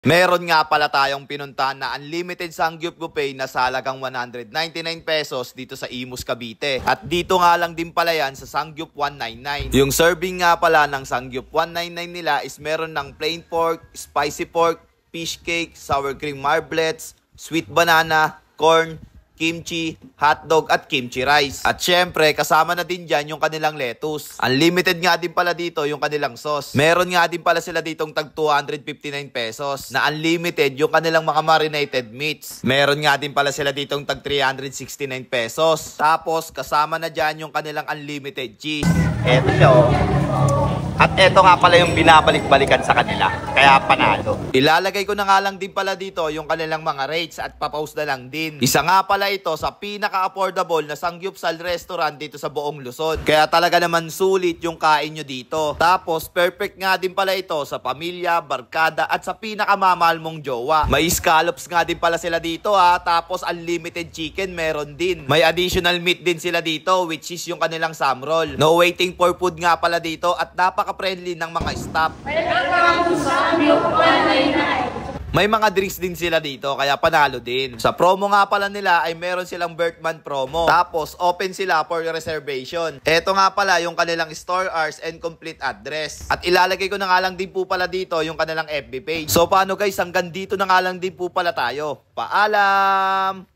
Meron nga pala tayong pinuntahan na unlimited Sangyup buffet na sa halagang 199 pesos dito sa Imus, Cavite. At dito nga lang din pala yan sa Sangyup 199. Yung serving nga pala ng Sangyup 199 nila is meron ng plain pork, spicy pork, fish cake, sour cream marblets, sweet banana, corn, kimchi, hotdog at kimchi rice. At syempre, kasama na din dyan yung kanilang lettuce. Unlimited nga din pala dito yung kanilang sauce. Meron nga din pala sila ditong tag 259 pesos na unlimited yung kanilang mga marinated meats. Meron nga din pala sila ditong tag 369 pesos. Tapos, kasama na dyan yung kanilang unlimited cheese. Eto siya oh. At eto nga pala yung binabalik-balikan sa kanila. Kaya panalo. Ilalagay ko na nga lang din pala dito yung kanilang mga rates at papost na lang din. Isa nga pala ito sa pinaka-affordable na Sangyupsal restaurant dito sa buong Luzon. Kaya talaga naman sulit yung kain nyo dito. Tapos perfect nga din pala ito sa pamilya, barkada at sa pinakamamahal mong jowa. May scallops nga din pala sila dito ha. Tapos unlimited chicken meron din. May additional meat din sila dito which is yung kanilang samroll. No waiting for food nga pala dito at napaka-friendly ng mga staff. May mga drinks din sila dito kaya panalo din. Sa promo nga pala nila ay meron silang birth month promo. Tapos open sila for reservation. Eto nga pala yung kanilang store hours and complete address. At ilalagay ko na nga lang din po pala dito yung kanilang FB page. So paano guys, hanggang dito na nga lang din po pala tayo. Paalam!